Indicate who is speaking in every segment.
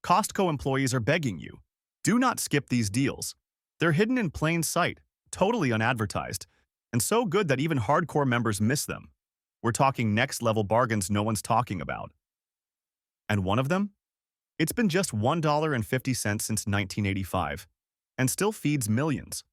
Speaker 1: Costco employees are begging you. Do not skip these deals. They're hidden in plain sight, totally unadvertised, and so good that even hardcore members miss them. We're talking next-level bargains no one's talking about. And one of them? It's been just $1.50 since 1985, and still feeds millions.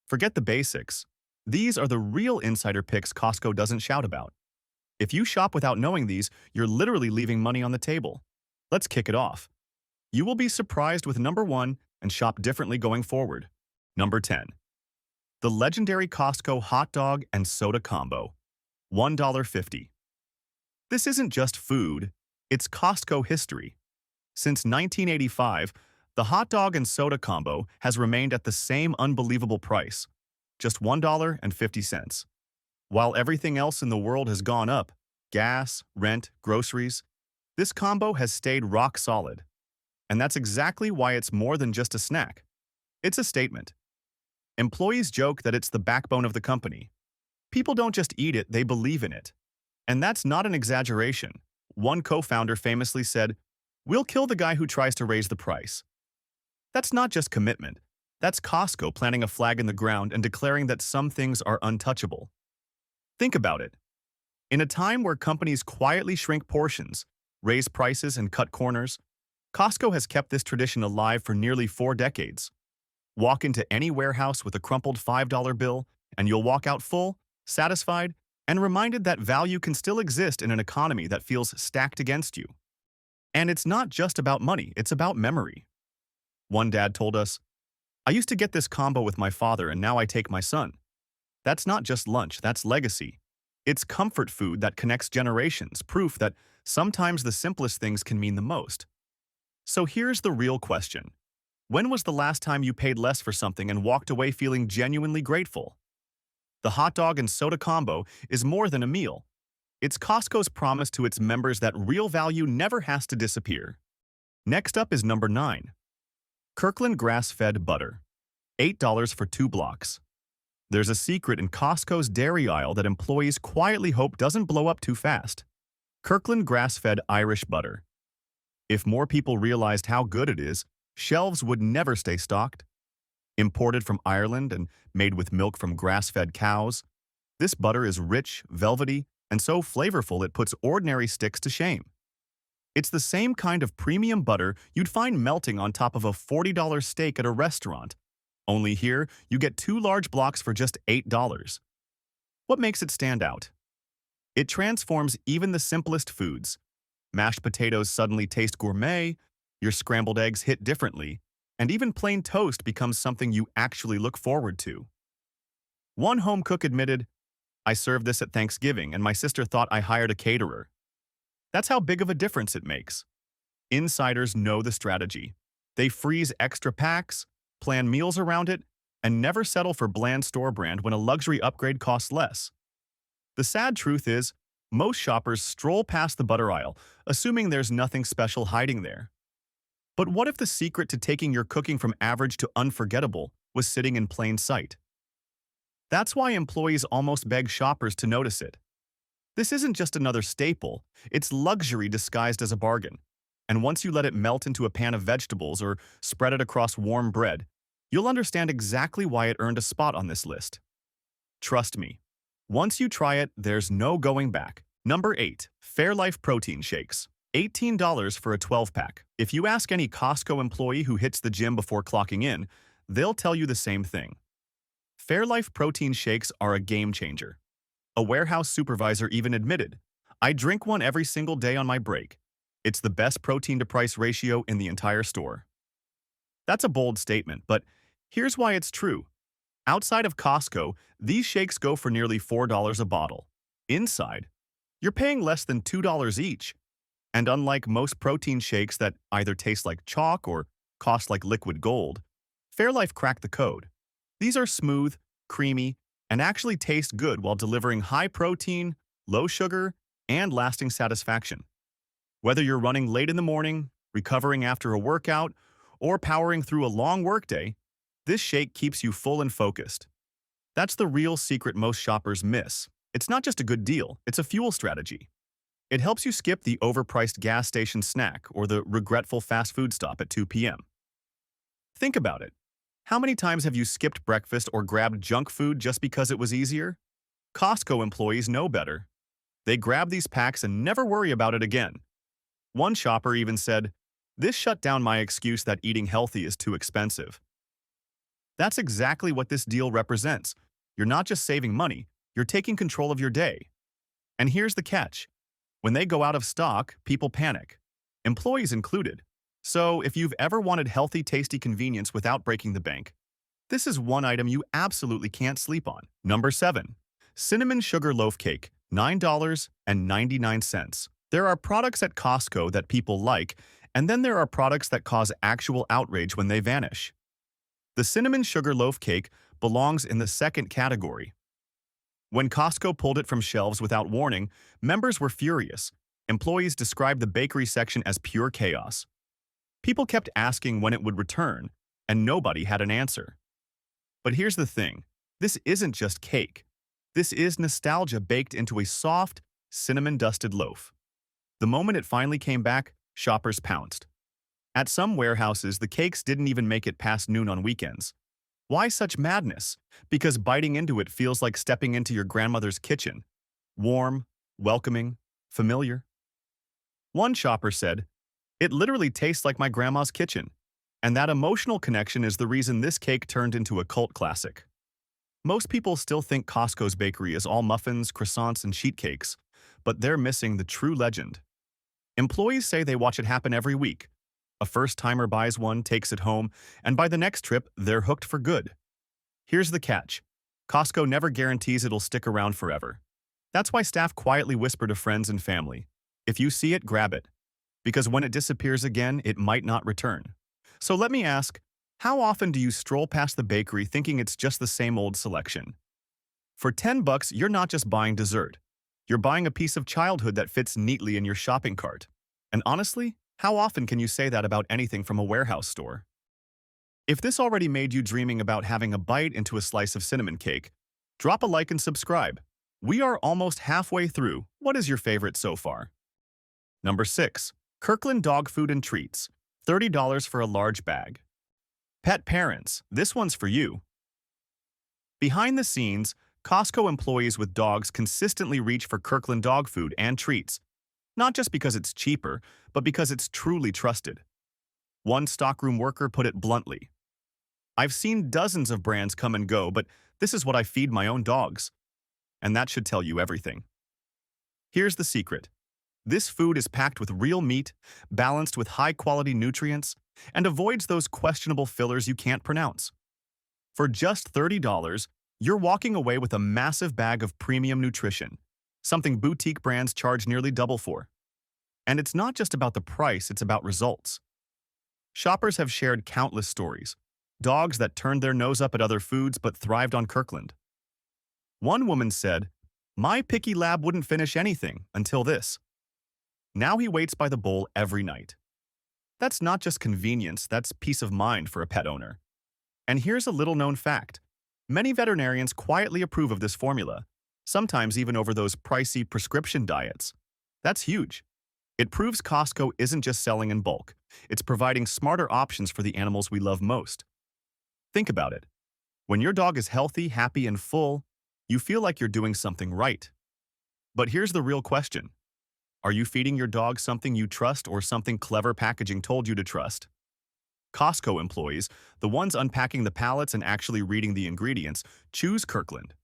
Speaker 1: Forget the basics. These are the real insider picks Costco doesn't shout about. If you shop without knowing these, you're literally leaving money on the table. Let's kick it off. You will be surprised with number 1 and shop differently going forward. Number 10. The legendary Costco hot dog and soda combo. $1.50. This isn't just food, it's Costco history. Since 1985, the hot dog and soda combo has remained at the same unbelievable price, just $1.50. While everything else in the world has gone up, gas, rent, groceries, this combo has stayed rock solid. And that's exactly why it's more than just a snack. It's a statement. Employees joke that it's the backbone of the company. People don't just eat it, they believe in it. And that's not an exaggeration. One co-founder famously said, "We'll kill the guy who tries to raise the price." That's not just commitment. That's Costco planting a flag in the ground and declaring that some things are untouchable. Think about it. In a time where companies quietly shrink portions, raise prices, and cut corners, Costco has kept this tradition alive for nearly 4 decades. Walk into any warehouse with a crumpled $5 bill, and you'll walk out full, satisfied, and reminded that value can still exist in an economy that feels stacked against you. And it's not just about money, it's about memory. One dad told us, "I used to get this combo with my father and now I take my son." That's not just lunch, that's legacy. It's comfort food that connects generations, proof that sometimes the simplest things can mean the most. So here's the real question. When was the last time you paid less for something and walked away feeling genuinely grateful? The hot dog and soda combo is more than a meal. It's Costco's promise to its members that real value never has to disappear. Next up is number 9. Kirkland grass-fed butter. $8 for 2 blocks. There's a secret in Costco's dairy aisle that employees quietly hope doesn't blow up too fast. Kirkland grass-fed Irish butter. If more people realized how good it is, shelves would never stay stocked. Imported from Ireland and made with milk from grass-fed cows, this butter is rich, velvety, and so flavorful it puts ordinary sticks to shame. It's the same kind of premium butter you'd find melting on top of a $40 steak at a restaurant. Only here, you get 2 large blocks for just $8. What makes it stand out? It transforms even the simplest foods. Mashed potatoes suddenly taste gourmet, your scrambled eggs hit differently, and even plain toast becomes something you actually look forward to. One home cook admitted, "I served this at Thanksgiving and my sister thought I hired a caterer." That's how big of a difference it makes. Insiders know the strategy. They freeze extra packs, plan meals around it, and never settle for bland store brand when a luxury upgrade costs less. The sad truth is, most shoppers stroll past the butter aisle, assuming there's nothing special hiding there. But what if the secret to taking your cooking from average to unforgettable was sitting in plain sight? That's why employees almost beg shoppers to notice it. This isn't just another staple, it's luxury disguised as a bargain. And once you let it melt into a pan of vegetables or spread it across warm bread, you'll understand exactly why it earned a spot on this list. Trust me, once you try it, there's no going back. Number 8. Fairlife Protein Shakes. $18 for a 12-pack. If you ask any Costco employee who hits the gym before clocking in, they'll tell you the same thing. Fairlife protein shakes are a game changer. A warehouse supervisor even admitted, "I drink one every single day on my break. It's the best protein-to-price ratio in the entire store." That's a bold statement, but here's why it's true. Outside of Costco, these shakes go for nearly $4 a bottle. Inside, you're paying less than $2 each. And unlike most protein shakes that either taste like chalk or cost like liquid gold, Fairlife cracked the code. These are smooth, creamy, and actually taste good while delivering high protein, low sugar, and lasting satisfaction. Whether you're running late in the morning, recovering after a workout, or powering through a long workday, this shake keeps you full and focused. That's the real secret most shoppers miss. It's not just a good deal, it's a fuel strategy. It helps you skip the overpriced gas station snack or the regretful fast food stop at 2 p.m. Think about it. How many times have you skipped breakfast or grabbed junk food just because it was easier? Costco employees know better. They grab these packs and never worry about it again. One shopper even said, "This shut down my excuse that eating healthy is too expensive." That's exactly what this deal represents. You're not just saving money, you're taking control of your day. And here's the catch. When they go out of stock, people panic, employees included. So if you've ever wanted healthy, tasty convenience without breaking the bank, this is one item you absolutely can't sleep on. Number 7. Cinnamon Sugar Loaf Cake, $9.99. There are products at Costco that people like, and then there are products that cause actual outrage when they vanish. The cinnamon sugar loaf cake belongs in the second category. When Costco pulled it from shelves without warning, members were furious. Employees described the bakery section as pure chaos. People kept asking when it would return, and nobody had an answer. But here's the thing. This isn't just cake. This is nostalgia baked into a soft, cinnamon-dusted loaf. The moment it finally came back, shoppers pounced. At some warehouses, the cakes didn't even make it past noon on weekends. Why such madness? Because biting into it feels like stepping into your grandmother's kitchen. Warm, welcoming, familiar. One shopper said, "It literally tastes like my grandma's kitchen." And that emotional connection is the reason this cake turned into a cult classic. Most people still think Costco's bakery is all muffins, croissants, and sheet cakes, but they're missing the true legend. Employees say they watch it happen every week. A first-timer buys one, takes it home, and by the next trip, they're hooked for good. Here's the catch. Costco never guarantees it'll stick around forever. That's why staff quietly whisper to friends and family, "If you see it, grab it." Because when it disappears again, it might not return. So let me ask, how often do you stroll past the bakery thinking it's just the same old selection? For $10, you're not just buying dessert. You're buying a piece of childhood that fits neatly in your shopping cart. And honestly, how often can you say that about anything from a warehouse store? If this already made you dreaming about having a bite into a slice of cinnamon cake, drop a like and subscribe. We are almost halfway through. What is your favorite so far? Number 6. Kirkland Dog Food and Treats, $30 for a large bag. Pet parents, this one's for you. Behind the scenes, Costco employees with dogs consistently reach for Kirkland dog food and treats, not just because it's cheaper, but because it's truly trusted. One stockroom worker put it bluntly, "I've seen dozens of brands come and go, but this is what I feed my own dogs." And that should tell you everything. Here's the secret. This food is packed with real meat, balanced with high-quality nutrients, and avoids those questionable fillers you can't pronounce. For just $30, you're walking away with a massive bag of premium nutrition, something boutique brands charge nearly double for. And it's not just about the price, it's about results. Shoppers have shared countless stories. Dogs that turned their nose up at other foods but thrived on Kirkland. One woman said, "My picky lab wouldn't finish anything until this. Now he waits by the bowl every night." That's not just convenience, that's peace of mind for a pet owner. And here's a little-known fact. Many veterinarians quietly approve of this formula, sometimes even over those pricey prescription diets. That's huge. It proves Costco isn't just selling in bulk. It's providing smarter options for the animals we love most. Think about it. When your dog is healthy, happy, and full, you feel like you're doing something right. But here's the real question. Are you feeding your dog something you trust or something clever packaging told you to trust? Costco employees, the ones unpacking the pallets and actually reading the ingredients, choose Kirkland.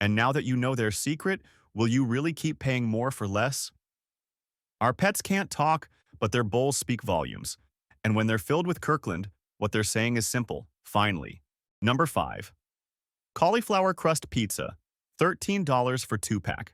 Speaker 1: And now that you know their secret, will you really keep paying more for less? Our pets can't talk, but their bowls speak volumes. And when they're filled with Kirkland, what they're saying is simple, finally. Number 5. Cauliflower crust pizza, $13 for 2-pack.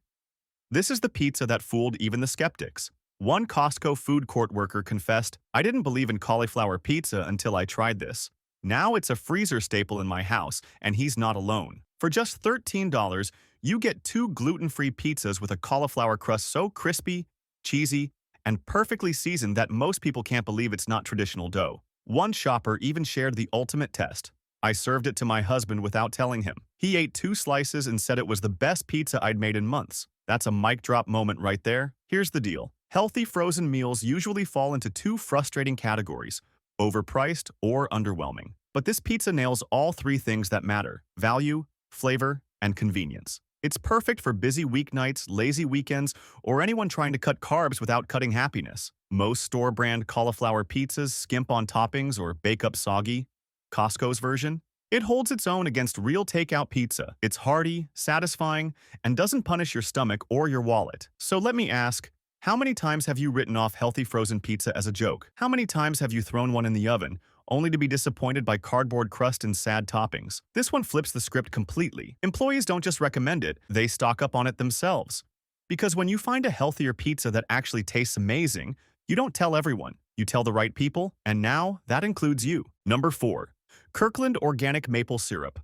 Speaker 1: This is the pizza that fooled even the skeptics. One Costco food court worker confessed, "I didn't believe in cauliflower pizza until I tried this. Now it's a freezer staple in my house, and he's not alone." For just $13, you get 2 gluten-free pizzas with a cauliflower crust so crispy, cheesy, and perfectly seasoned that most people can't believe it's not traditional dough. One shopper even shared the ultimate test. "I served it to my husband without telling him. He ate 2 slices and said it was the best pizza I'd made in months." That's a mic drop moment right there. Here's the deal. Healthy frozen meals usually fall into two frustrating categories: overpriced or underwhelming. But this pizza nails all three things that matter: value, flavor, and convenience. It's perfect for busy weeknights, lazy weekends, or anyone trying to cut carbs without cutting happiness. Most store-brand cauliflower pizzas skimp on toppings or bake up soggy. Costco's version? It holds its own against real takeout pizza. It's hearty, satisfying, and doesn't punish your stomach or your wallet. So let me ask, how many times have you written off healthy frozen pizza as a joke? How many times have you thrown one in the oven, only to be disappointed by cardboard crust and sad toppings? This one flips the script completely. Employees don't just recommend it, they stock up on it themselves. Because when you find a healthier pizza that actually tastes amazing, you don't tell everyone. You tell the right people, and now that includes you. Number 4. Kirkland Organic Maple Syrup.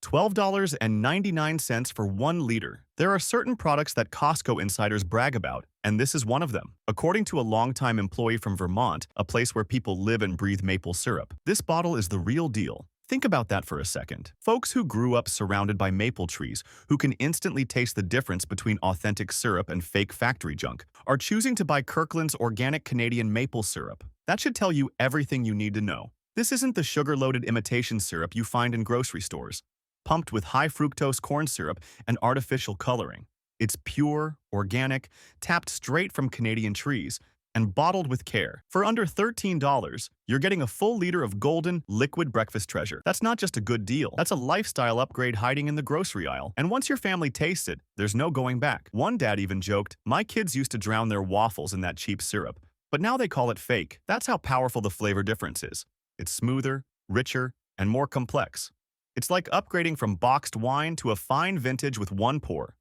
Speaker 1: $12.99 for 1 liter. There are certain products that Costco insiders brag about, and this is one of them. According to a longtime employee from Vermont, a place where people live and breathe maple syrup, this bottle is the real deal. Think about that for a second. Folks who grew up surrounded by maple trees, who can instantly taste the difference between authentic syrup and fake factory junk, are choosing to buy Kirkland's organic Canadian maple syrup. That should tell you everything you need to know. This isn't the sugar-loaded imitation syrup you find in grocery stores, pumped with high-fructose corn syrup and artificial coloring. It's pure, organic, tapped straight from Canadian trees, and bottled with care. For under $13, you're getting a full liter of golden, liquid breakfast treasure. That's not just a good deal. That's a lifestyle upgrade hiding in the grocery aisle. And once your family tastes it, there's no going back. One dad even joked, "My kids used to drown their waffles in that cheap syrup, but now they call it fake." That's how powerful the flavor difference is. It's smoother, richer, and more complex. It's like upgrading from boxed wine to a fine vintage with one pour.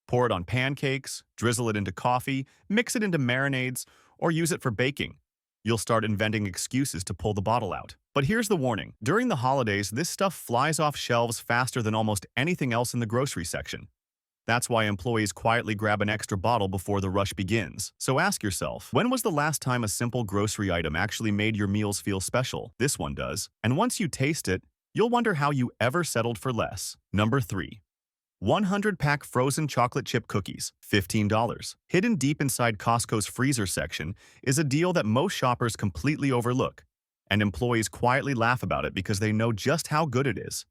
Speaker 1: Pour it on pancakes, drizzle it into coffee, mix it into marinades, or use it for baking. You'll start inventing excuses to pull the bottle out. But here's the warning. During the holidays, this stuff flies off shelves faster than almost anything else in the grocery section. That's why employees quietly grab an extra bottle before the rush begins. So ask yourself, when was the last time a simple grocery item actually made your meals feel special? This one does. And once you taste it, you'll wonder how you ever settled for less. Number 3. 100-pack frozen chocolate chip cookies, $15. Hidden deep inside Costco's freezer section is a deal that most shoppers completely overlook, and employees quietly laugh about it because they know just how good it is.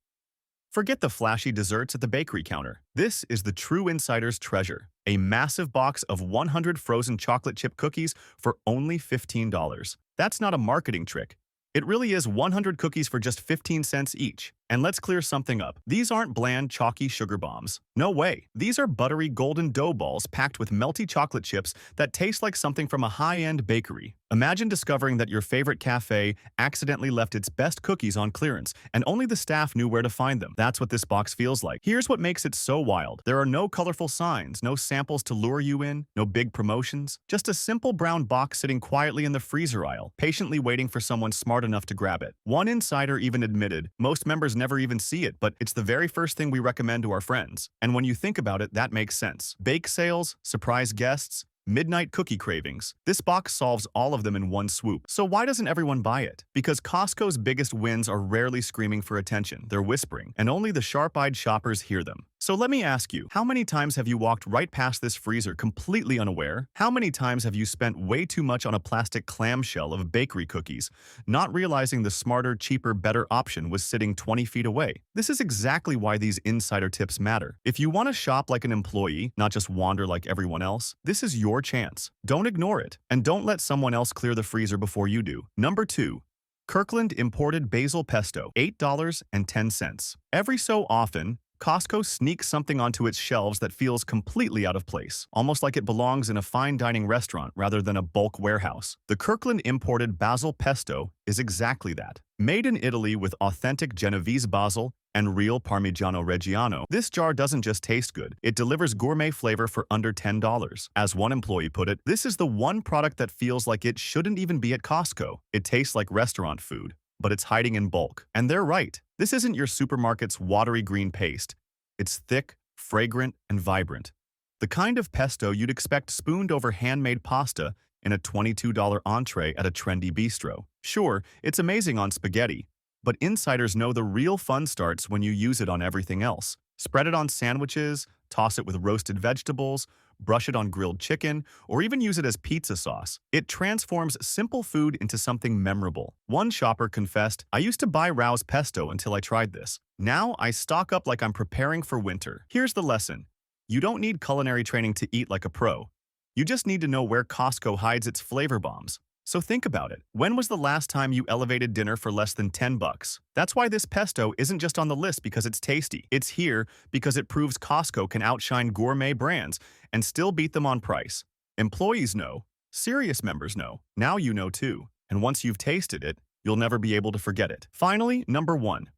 Speaker 1: Forget the flashy desserts at the bakery counter. This is the true insider's treasure, a massive box of 100 frozen chocolate chip cookies for only $15. That's not a marketing trick. It really is 100 cookies for just 15 cents each. And let's clear something up. These aren't bland, chalky sugar bombs. No way. These are buttery golden dough balls packed with melty chocolate chips that taste like something from a high-end bakery. Imagine discovering that your favorite cafe accidentally left its best cookies on clearance, and only the staff knew where to find them. That's what this box feels like. Here's what makes it so wild. There are no colorful signs, no samples to lure you in, no big promotions. Just a simple brown box sitting quietly in the freezer aisle, patiently waiting for someone smart enough to grab it. One insider even admitted, most members never even see it, but it's the very first thing we recommend to our friends. And when you think about it, that makes sense. Bake sales, surprise guests, midnight cookie cravings. This box solves all of them in one swoop. So why doesn't everyone buy it? Because Costco's biggest wins are rarely screaming for attention. They're whispering, and only the sharp-eyed shoppers hear them. So let me ask you, how many times have you walked right past this freezer completely unaware? How many times have you spent way too much on a plastic clamshell of bakery cookies, not realizing the smarter, cheaper, better option was sitting 20 feet away? This is exactly why these insider tips matter. If you want to shop like an employee, not just wander like everyone else, this is your chance. Don't ignore it, and don't let someone else clear the freezer before you do. Number 2. Kirkland Imported Basil Pesto, $8.10. Every so often, Costco sneaks something onto its shelves that feels completely out of place, almost like it belongs in a fine dining restaurant rather than a bulk warehouse. The Kirkland Imported Basil Pesto is exactly that. Made in Italy with authentic Genovese basil and real Parmigiano Reggiano, this jar doesn't just taste good, it delivers gourmet flavor for under $10. As one employee put it, this is the one product that feels like it shouldn't even be at Costco. It tastes like restaurant food, but it's hiding in bulk. And they're right. This isn't your supermarket's watery green paste. It's thick, fragrant, and vibrant. The kind of pesto you'd expect spooned over handmade pasta in a $22 entree at a trendy bistro. Sure, it's amazing on spaghetti, but insiders know the real fun starts when you use it on everything else. Spread it on sandwiches, toss it with roasted vegetables, brush it on grilled chicken, or even use it as pizza sauce. It transforms simple food into something memorable. One shopper confessed, "I used to buy Rao's pesto until I tried this. Now I stock up like I'm preparing for winter." Here's the lesson. You don't need culinary training to eat like a pro. You just need to know where Costco hides its flavor bombs. So think about it. When was the last time you elevated dinner for less than 10 bucks? That's why this pesto isn't just on the list because it's tasty. It's here because it proves Costco can outshine gourmet brands and still beat them on price. Employees know. Serious members know. Now you know too. And once you've tasted it, you'll never be able to forget it. Finally, number 1.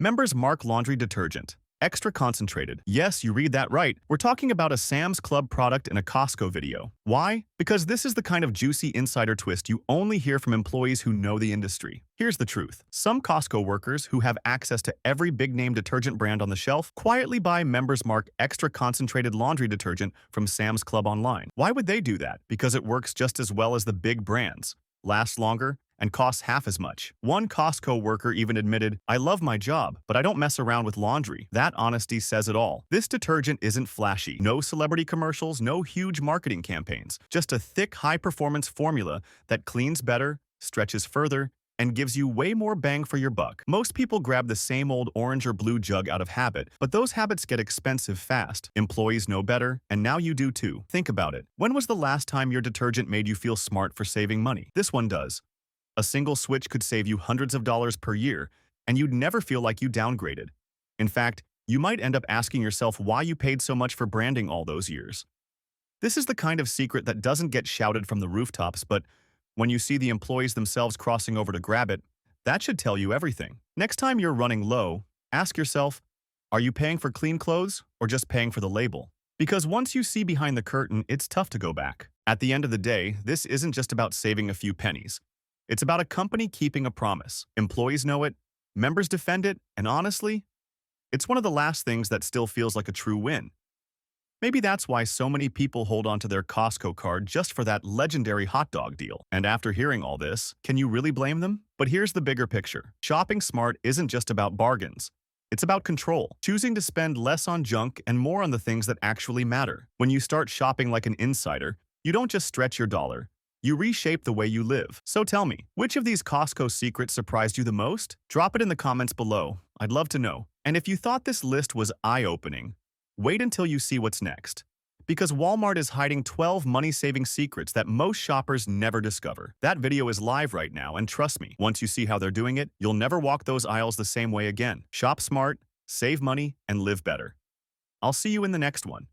Speaker 1: Members Mark laundry detergent. Extra concentrated. Yes, you read that right. We're talking about a Sam's Club product in a Costco video. Why? Because this is the kind of juicy insider twist you only hear from employees who know the industry. Here's the truth. Some Costco workers who have access to every big-name detergent brand on the shelf quietly buy Members Mark extra concentrated laundry detergent from Sam's Club online. Why would they do that? Because it works just as well as the big brands, lasts longer, and costs half as much. One Costco worker even admitted, "I love my job, but I don't mess around with laundry." That honesty says it all. This detergent isn't flashy. No celebrity commercials, no huge marketing campaigns. Just a thick, high-performance formula that cleans better, stretches further, and gives you way more bang for your buck. Most people grab the same old orange or blue jug out of habit, but those habits get expensive fast. Employees know better, and now you do too. Think about it. When was the last time your detergent made you feel smart for saving money? This one does. A single switch could save you hundreds of dollars per year, and you'd never feel like you downgraded. In fact, you might end up asking yourself why you paid so much for branding all those years. This is the kind of secret that doesn't get shouted from the rooftops, but when you see the employees themselves crossing over to grab it, that should tell you everything. Next time you're running low, ask yourself, are you paying for clean clothes or just paying for the label? Because once you see behind the curtain, it's tough to go back. At the end of the day, this isn't just about saving a few pennies. It's about a company keeping a promise. Employees know it, members defend it, and honestly, it's one of the last things that still feels like a true win. Maybe that's why so many people hold onto their Costco card just for that legendary hot dog deal. And after hearing all this, can you really blame them? But here's the bigger picture. Shopping smart isn't just about bargains. It's about control, choosing to spend less on junk and more on the things that actually matter. When you start shopping like an insider, you don't just stretch your dollar. You reshape the way you live. So tell me, which of these Costco secrets surprised you the most? Drop it in the comments below. I'd love to know. And if you thought this list was eye-opening, wait until you see what's next. Because Walmart is hiding 12 money-saving secrets that most shoppers never discover. That video is live right now, and trust me, once you see how they're doing it, you'll never walk those aisles the same way again. Shop smart, save money, and live better. I'll see you in the next one.